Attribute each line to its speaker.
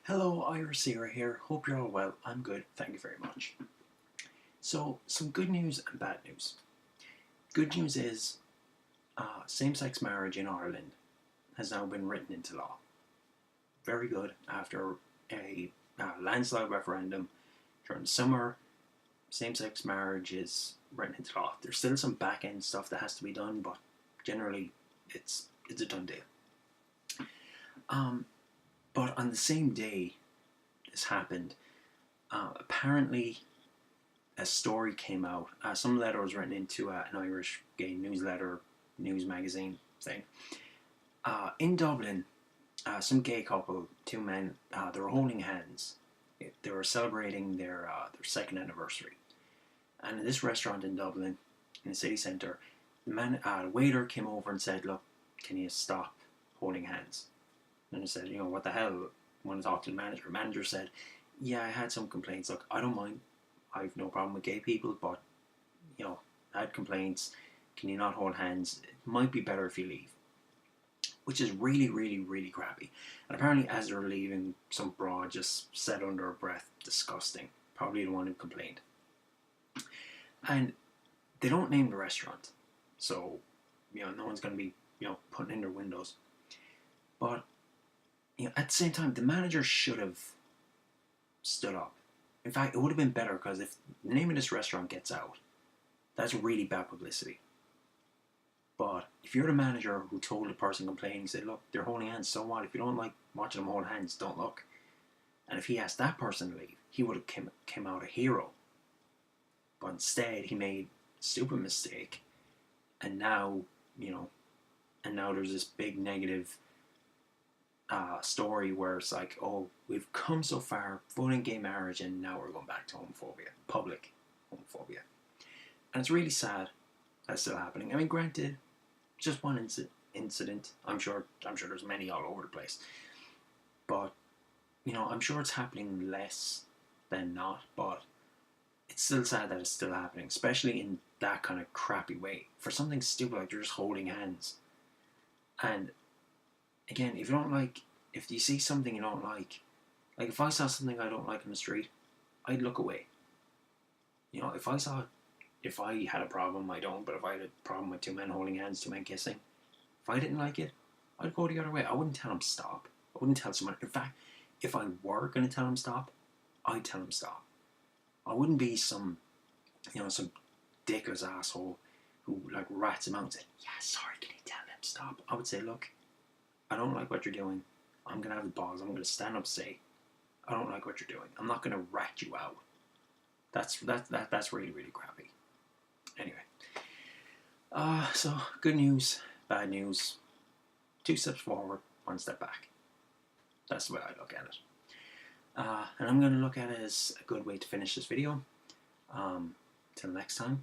Speaker 1: Hello, Ira Sierra here. Hope you're all well. I'm good, thank you very much. So, some good news and bad news. Good news is same-sex marriage in Ireland has now been written into law. Very good. After a landslide referendum during the summer, same-sex marriage is written into law. There's still some back-end stuff that has to be done, but generally, it's a done deal. But on the same day this happened, apparently a story came out. Some letter was written into an Irish gay newsletter, news magazine thing. In Dublin, some gay couple, two men, they were holding hands. They were celebrating their second anniversary. And in this restaurant in Dublin, in the city centre, the waiter came over and said, "Look, can you stop holding hands?" And I said, "What the hell?" I want to talk to the manager. The manager said, "Yeah, I had some complaints. Look, I don't mind. I've no problem with gay people, but I had complaints. Can you not hold hands? It might be better if you leave." Which is really, really, really crappy. And apparently, as they're leaving, some broad just said under her breath, "Disgusting." Probably the one who complained. And they don't name the restaurant, so no one's going to be putting in their windows. But at the same time, the manager should have stood up. In fact, it would have been better because if the name of this restaurant gets out, that's really bad publicity. But if you're the manager who told the person complaining, said, "Look, they're holding hands, so what? If you don't like watching them hold hands, don't look." And if he asked that person to leave, he would have came out a hero. But instead, he made a stupid mistake, and now there's this big negative story where it's like, oh, we've come so far voting gay marriage, and now we're going back to homophobia, public homophobia, and it's really sad that's still happening. I mean, granted, just one incident. I'm sure there's many all over the place, but I'm sure it's happening less than not. But it's still sad that it's still happening, especially in that kind of crappy way for something stupid like you're just holding hands. And again, if you see something you don't like if I saw something I don't like on the street, I'd look away. If I had a problem, I don't, but if I had a problem with two men holding hands, two men kissing, if I didn't like it, I'd go the other way. I wouldn't tell them stop. I wouldn't tell someone. In fact, if I were going to tell them stop, I'd tell them stop. I wouldn't be some dickless asshole who rats them out and said, "Yeah, sorry, can you tell them stop?" I would say, "Look, I don't like what you're doing. I'm going to have the balls. I'm going to stand up and say, I don't like what you're doing. I'm not going to rat you out." That's really, really crappy. Anyway, so good news, bad news, 2 steps forward, 1 step back. That's the way I look at it. And I'm going to look at it as a good way to finish this video. Till next time,